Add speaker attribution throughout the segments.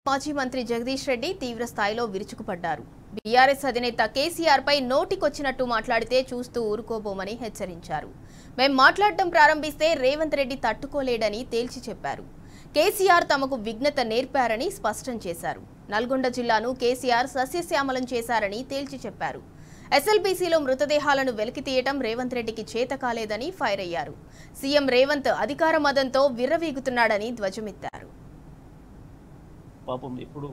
Speaker 1: మాజీ మంత్రి జగదీష్ రెడ్డి తీవ్ర స్థాయిలో విరుచుకుపడ్డారు. బీఆర్ఎస్ అధినేత కేసీఆర్ పై నోటికొచ్చినట్టు మాట్లాడితే చూస్తూ ఊరుకోబోమని హెచ్చరించారు. మేం మాట్లాడటం ప్రారంభిస్తే రేవంత్ రెడ్డి తట్టుకోలేడని తేల్చి చెప్పారు. కేసీఆర్ తమకు విఘ్నత నేర్పారని స్పష్టం చేశారు. నల్గొండ జిల్లాను కేసీఆర్ సస్యశ్యామలం చేశారని తేల్చి చెప్పారు. ఎస్ఎల్బీసీలో మృతదేహాలను వెలికితీయటం రేవంత్ రెడ్డికి చేత కాలేదని ఫైర్ అయ్యారు. సీఎం రేవంత్ అధికార మదంతో విర్రవీగుతున్నాడని ధ్వజమెత్తారు.
Speaker 2: పాపం ఎప్పుడు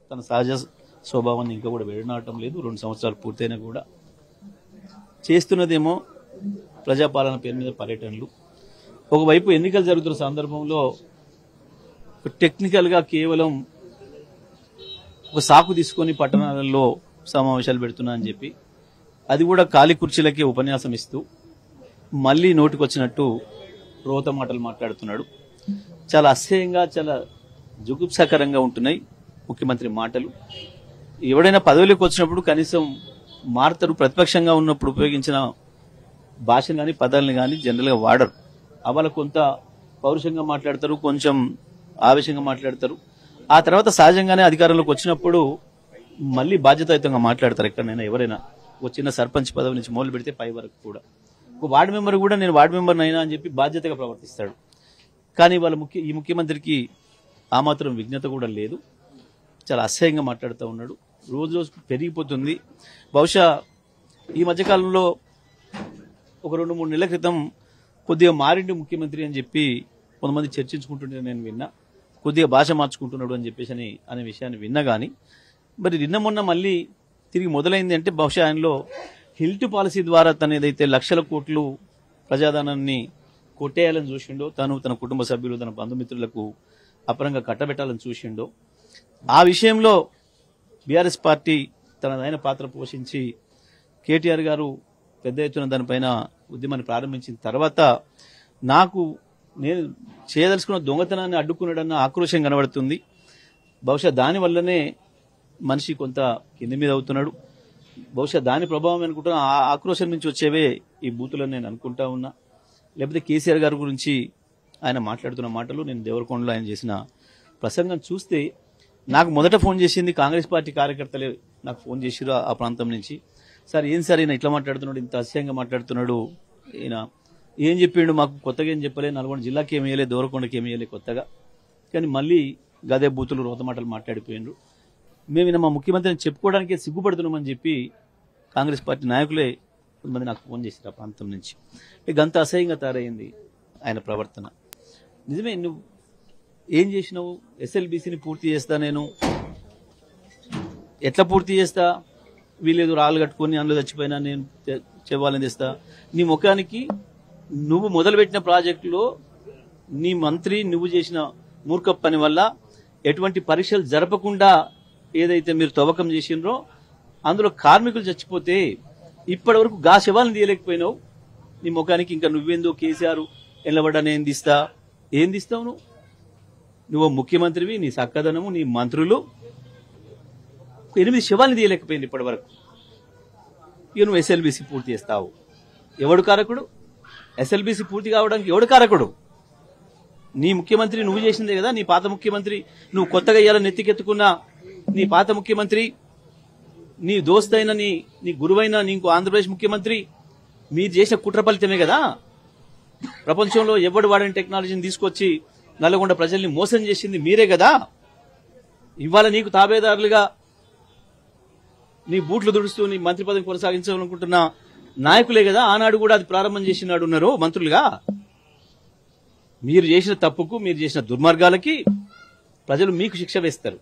Speaker 2: తన సహజ స్వభావాన్ని ఇంకా కూడా విడనాడటం లేదు. 2 సంవత్సరాలు పూర్తయినా కూడా చేస్తున్నదేమో ప్రజాపాలన పేరు మీద పర్యటనలు. ఒకవైపు ఎన్నికలు జరుగుతున్న సందర్భంలో టెక్నికల్గా కేవలం ఒక సాకు తీసుకొని పట్టణాలలో సమావేశాలు పెడుతున్నా అని చెప్పి అది కూడా ఖాళీ కుర్చీలకే ఉపన్యాసం ఇస్తూ మళ్ళీ నోటికొచ్చినట్టు రోత మాటలు మాట్లాడుతున్నాడు. చాలా అసహ్యంగా, చాలా జుగుప్సాకరంగా ఉంటున్నాయి ముఖ్యమంత్రి మాటలు. ఎవడైనా పదవిలోకి వచ్చినప్పుడు కనీసం మారుతారు. ప్రతిపక్షంగా ఉన్నప్పుడు ఉపయోగించిన భాషను కానీ పదాలను కానీ జనరల్గా వాడరు. అవాళ కొంత పౌరుషంగా మాట్లాడతారు, కొంచెం ఆవేశంగా మాట్లాడతారు. ఆ తర్వాత సహజంగానే అధికారంలోకి వచ్చినప్పుడు మళ్ళీ బాధ్యతాయుతంగా మాట్లాడతారు. ఎక్కడైనా ఎవరైనా ఒక చిన్న సర్పంచ్ పదవి నుంచి మొదలు పెడితే పై వరకు కూడా ఒక వార్డు మెంబర్ కూడా నేను వార్డు మెంబర్ అయినా అని చెప్పి బాధ్యతగా ప్రవర్తిస్తాడు. కానీ ఈ ముఖ్యమంత్రికి ఆ మాత్రం విఘ్నత కూడా లేదు. చాలా అసహ్యంగా మాట్లాడుతూ ఉన్నాడు. రోజు రోజు పెరిగిపోతుంది. బహుశా ఈ మధ్యకాలంలో ఒక 2-3 నెలల క్రితం కొద్దిగా మారిండు ముఖ్యమంత్రి అని చెప్పి కొంతమంది చర్చించుకుంటుంటే నేను విన్నా. కొద్దిగా భాష మార్చుకుంటున్నాడు అని చెప్పేసి అనే విషయాన్ని విన్నా. కానీ మరి నిన్న మొన్న మళ్ళీ తిరిగి మొదలైంది అంటే బహుశా ఆయనలో హిల్ట్ పాలసీ ద్వారా తను ఏదైతే లక్షల కోట్లు ప్రజాధనాన్ని కొట్టేయాలని చూసిండో, తన కుటుంబ సభ్యులు, తన బంధుమిత్రులకు అపరంగా కట్టబెట్టాలని చూసిండో, ఆ విషయంలో బీఆర్ఎస్ పార్టీ తనదైన పాత్ర పోషించి కేటీఆర్ గారు పెద్ద ఎత్తున దానిపైన ఉద్యమాన్ని ప్రారంభించిన తర్వాత నేను చేయదలుచుకున్న దొంగతనాన్ని అడ్డుకున్నాడన్న ఆక్రోశం కనబడుతుంది. బహుశా దానివల్లనే మనిషి కొంత కింది మీద అవుతున్నాడు. బహుశా దాని ప్రభావం అనుకుంటున్నా. ఆ ఆక్రోశం నుంచి వచ్చేవే ఈ బూతులని నేను అనుకుంటా ఉన్నా. లేకపోతే కేసీఆర్ గారి గురించి ఆయన మాట్లాడుతున్న మాటలు, నేను దేవరకొండలో ఆయన చేసిన ప్రసంగం చూస్తే నాకు మొదట ఫోన్ చేసింది కాంగ్రెస్ పార్టీ కార్యకర్తలే నాకు ఫోన్ చేసిరు ఆ ప్రాంతం నుంచి. సార్ ఏం సార్ ఈయన ఇట్లా మాట్లాడుతున్నాడు, ఇంత అసహ్యంగా మాట్లాడుతున్నాడు, ఈయన ఏం చెప్పిండు, మాకు కొత్తగా ఏం చెప్పలే, నల్గొండ జిల్లాకి ఏమి వేయలే, దేవరకొండకి ఏమి వేయలే కొత్తగా, కానీ మళ్ళీ గదే బూతులు రోత మాటలు మాట్లాడిపోయిండ్రు. మేము మా ముఖ్యమంత్రిని చెప్పుకోవడానికే సిగ్గుపడుతున్నామని చెప్పి కాంగ్రెస్ పార్టీ నాయకులే కొంతమంది నాకు ఫోన్ చేశారు ఆ ప్రాంతం నుంచి. గంత అసహ్యంగా తయారైంది ఆయన ప్రవర్తన. నిజమే, నువ్వు ఏం చేసినావు? ఎస్ఎల్బీసీని పూర్తి చేస్తా, నేను ఎట్లా పూర్తి చేస్తా, వీళ్ళేదో రాళ్ళు కట్టుకొని అందులో చచ్చిపోయినా నేను చెవ్వాలని తెస్తా. నీ ముఖానికి నువ్వు మొదలుపెట్టిన ప్రాజెక్టులో నీ మంత్రి నువ్వు చేసిన మూర్ఖ పని వల్ల ఎటువంటి పరీక్షలు జరపకుండా ఏదైతే మీరు తవ్వకం చేసినరో అందులో కార్మికులు చచ్చిపోతే ఇప్పటి వరకు గా శవాలను తీయలేకపోయినావు. నీ ముఖానికి ఇంకా నువ్వేందో కేసీఆర్ ఎల్లబడ్డా నేను తీస్తా, ఏం తీస్తావు నువ్వు ముఖ్యమంత్రివి, నీ సక్కదనము, నీ మంత్రులు 8 శవాలను తీయలేకపోయింది ఇప్పటి వరకు. ఇక నువ్వు ఎస్ఎల్బీసీ పూర్తి చేస్తావు. ఎవడు కారకుడు? ఎస్ఎల్బీసీ పూర్తి కావడానికి ఎవడు కారకుడు? నీ ముఖ్యమంత్రి నువ్వు చేసిందే కదా. నీ పాత ముఖ్యమంత్రి, నువ్వు కొత్తగా ఇయ్యాలని నెత్తికెత్తుకున్న నీ పాత ముఖ్యమంత్రి, నీ దోస్తైన నీ గురువైన నీకు ఆంధ్రప్రదేశ్ ముఖ్యమంత్రి మీరు చేసిన కుట్ర ఫలితమే కదా. ప్రపంచంలో ఎవడు వాడిన టెక్నాలజీని తీసుకొచ్చి నల్గొండ ప్రజల్ని మోసం చేసింది మీరే కదా. ఇవాళ నీకు తాబేదారులుగా నీ బూట్లు దుడుస్తూ నీ మంత్రి పదవి కొనసాగించాలనుకుంటున్న నాయకులే కదా ఆనాడు కూడా అది ప్రారంభం చేసినాడు ఉన్నారు మంత్రులుగా. మీరు చేసిన తప్పుకు, మీరు చేసిన దుర్మార్గాలకి ప్రజలు మీకు శిక్ష వేస్తారు.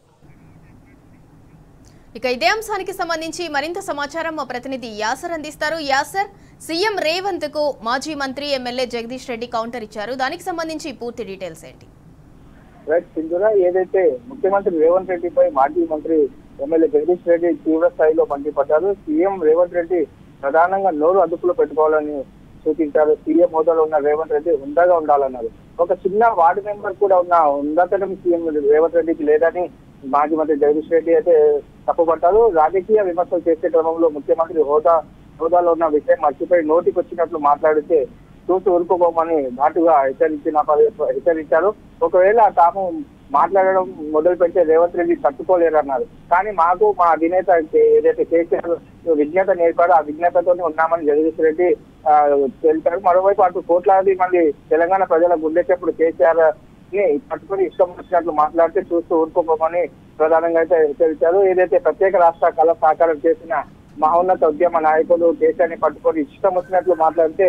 Speaker 1: ఇక ఇదే అంశానికి సంబంధించి మరింత సమాచారం మా ప్రతినిధి యాసర్ అందిస్తారు. యాసర్, సీఎం రేవంత్ కు మాజీ మంత్రి ఎమ్మెల్యే జగదీష్ రెడ్డి కౌంటర్ ఇచ్చారు. దానికి సంబంధించి పూర్తి డీటెయిల్స్ ఏంటి?
Speaker 3: ఏదైతే ముఖ్యమంత్రి రేవంత్ రెడ్డిపై మాజీ మంత్రి ఎమ్మెల్యే జగదీష్ రెడ్డి తీవ్ర స్థాయిలో మండిపడ్డారు. సీఎం రేవంత్ రెడ్డి ప్రధానంగా నోరు అదుపులో పెట్టుకోవాలని సూచించారు. సీఎం హోదాలో ఉన్న రేవంత్ రెడ్డి హుందాగా ఉండాలన్నారు. ఒక చిన్న వార్డు మెంబర్ కూడా ఉన్న హుందాతనం సీఎం రేవంత్ రెడ్డికి లేదని మాజీ మంత్రి జగదీష్ రెడ్డి అయితే తప్పుపట్టారు. రాజకీయ విమర్శలు చేసే క్రమంలో ముఖ్యమంత్రి హోదాలో ఉన్న విషయం మర్చిపోయి నోటికి వచ్చినట్లు మాట్లాడితే చూసి ఊరుకోబోమని ఘాటుగా హెచ్చరించారు. ఒకవేళ తాము మాట్లాడడం మొదలు పెడితే రేవంత్ రెడ్డి తట్టుకోలేరన్నారు. కానీ మాకు మా అధినేత ఏదైతే కేసీఆర్ విజ్ఞత నేర్పాడో ఆ విజ్ఞతతోనే ఉన్నామని జగదీష్ రెడ్డి తెలిపారు. మరోవైపు అటు కోట్లాది మంది తెలంగాణ ప్రజల గుండెచెప్పుడు కేసీఆర్ ని పట్టుకుని ఇష్టం వచ్చినట్లు మాట్లాడితే చూస్తూ ఊరుకోపోమని ప్రధానంగా అయితే తెలిపారు. ఏదైతే ప్రత్యేక రాష్ట్ర కళ సాకారం చేసిన మహోన్నత ఉద్యమ నాయకులు దేశాన్ని పట్టుకొని ఇష్టం వచ్చినట్లు మాట్లాడితే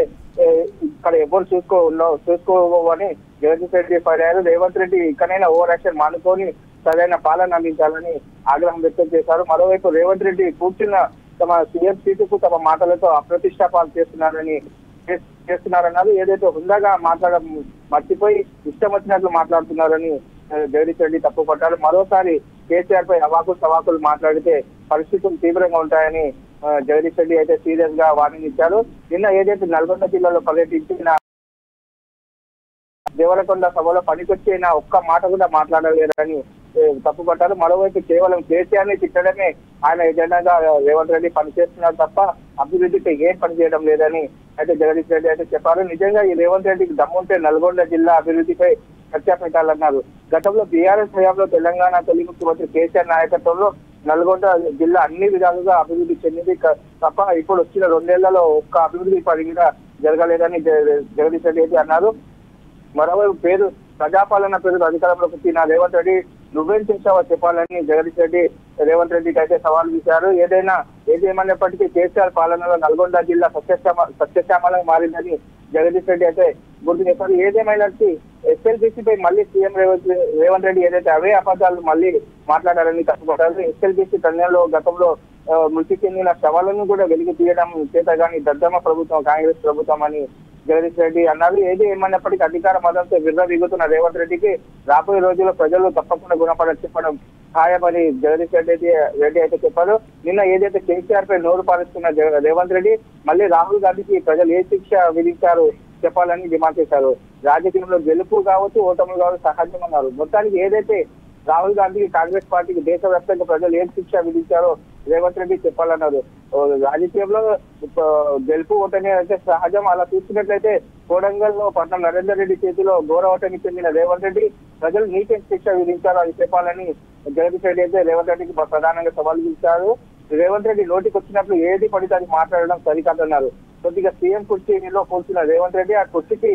Speaker 3: ఇక్కడ ఎవరు చూసుకోవని జగదీష్ రెడ్డి పర్యారు. రేవంత్ రెడ్డి ఇక్కడైనా ఓవర్ యాక్షన్ మానుకొని సరైన పాలన అందించాలని ఆగ్రహం వ్యక్తం చేశారు. మరోవైపు రేవంత్ రెడ్డి కూర్చున్న తమ సీఎం సీటుకు తమ మాటలతో అప్రతిష్టాపాలు చేస్తున్నారన్నారు. ఏదైతే హుందాగా మాట్లాడడం మర్చిపోయి ఇష్టం వచ్చినట్లు మాట్లాడుతున్నారని జగదీష్ రెడ్డి తప్పుపట్టారు. మరోసారి కేసీఆర్ పై అవాకులు సవాకులు మాట్లాడితే పరిస్థితులు తీవ్రంగా ఉంటాయని జగదీష్ రెడ్డి అయితే సీరియస్ గా వార్నింగ్ ఇచ్చారు. నిన్న ఏదైతే నల్గొండ జిల్లాలో పర్యటించిన దేవరకొండ సభలో పనికొచ్చిన ఒక్క మాట కూడా మాట్లాడలేరని తప్పుపట్టారు. మరోవైపు కేవలం కేసీఆర్ ని తిట్టడమే ఆయన ఎజెండాగా రేవంత్ రెడ్డి పనిచేస్తున్నారు తప్ప అభివృద్ధిపై ఏం పని చేయడం లేదని అయితే జగదీష్ రెడ్డి అయితే చెప్పారు. నిజంగా ఈ రేవంత్ రెడ్డికి దమ్ముంటే నల్గొండ జిల్లా అభివృద్ధిపై చర్చ పెట్టాలన్నారు. గతంలో బీఆర్ఎస్ హయాంలో తెలంగాణ తొలి ముఖ్యమంత్రి కేసీఆర్ నాయకత్వంలో నల్గొండ జిల్లా అన్ని విధాలుగా అభివృద్ధి చెందింది తప్ప ఇప్పుడు వచ్చిన 2 ఏళ్లలో ఒక్క అభివృద్ధి పని కూడా జరగలేదని జగదీష్ రెడ్డి అయితే అన్నారు. మరోవైపు ప్రజాపాలన పేరుతో అధికారంలోకి వచ్చిన రేవంత్ రెడ్డి నువ్వేం చేశావో చెప్పాలని జగదీష్ రెడ్డి రేవంత్ రెడ్డికి అయితే సవాల్ చేశారు. ఏదేమైనప్పటికీ కేసీఆర్ పాలనలో నల్గొండ జిల్లా సస్యశ్యామలంగా మారిందని జగదీష్ రెడ్డి అయితే గుర్తు చేశారు. ఏదేమైనట్టు ఎస్ఎల్బీసీపై మళ్ళీ సీఎం రేవంత్ రెడ్డి ఏదైతే అవే అబద్ధాలు మళ్ళీ మాట్లాడారని తప్పుపట్టారు. ఎస్ఎల్బీసీ ధన్యంలో గతంలో మృతి చెందిన శవాలను కూడా వెలికి తీయడం చేత గాని దద్దమ్మ ప్రభుత్వం కాంగ్రెస్ ప్రభుత్వం అని జగదీష్ రెడ్డి అన్నారు. ఏది ఏమైనప్పటికీ అధికార మతంతో విర్రవీగుతున్న రేవంత్ రెడ్డికి రాబోయే రోజుల్లో ప్రజలు తప్పకుండా చెప్పడం ఖాయమని జగదీష్ రెడ్డి అయితే చెప్పారు. నిన్న ఏదైతే కేసీఆర్ పై నోరు పాలిస్తున్న రేవంత్ రెడ్డి మళ్ళీ రాహుల్ గాంధీకి ప్రజలు ఏ శిక్ష విధించారు చెప్పాలని డిమాండ్ చేశారు. రాజకీయంలో గెలుపు కావచ్చు ఓటములు కావచ్చు సహజమన్నారు. మొత్తానికి ఏదైతే రాహుల్ గాంధీకి కాంగ్రెస్ పార్టీకి దేశవ్యాప్తంగా ప్రజలు ఏం శిక్ష విధించారో రేవంత్ రెడ్డి చెప్పాలన్నారు. రాజకీయంలో గెలుపు ఓటమి అయితే సహజం. అలా చూసుకున్నట్లయితే కోడంగల్లో పట్నం నరేందర్ రెడ్డి చేతిలో ఘోర ఓటమి చెందిన రేవంత్ రెడ్డి ప్రజలు నీకేం శిక్ష విధించారో అది చెప్పాలని జగదీష్ రెడ్డి అయితే రేవంత్ రెడ్డికి ప్రధానంగా సవాల్ ఇచ్చారు. రేవంత్ రెడ్డి నోటికి వచ్చినప్పుడు ఏది పడితే అది మాట్లాడడం సరికాదన్నారు. కొద్దిగా సీఎం కుర్చీలో కూర్చున్న రేవంత్ రెడ్డి ఆ కుర్చీకి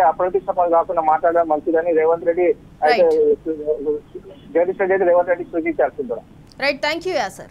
Speaker 3: అప్రతిష్టపాలు కాకుండా మాట్లాడడం మంచిదని రేవంత్ రెడ్డి అయితే జగదీష్ రెడ్డి అయితే రేవంత్ రెడ్డి సూచించారు.
Speaker 1: Right, thank you Acer.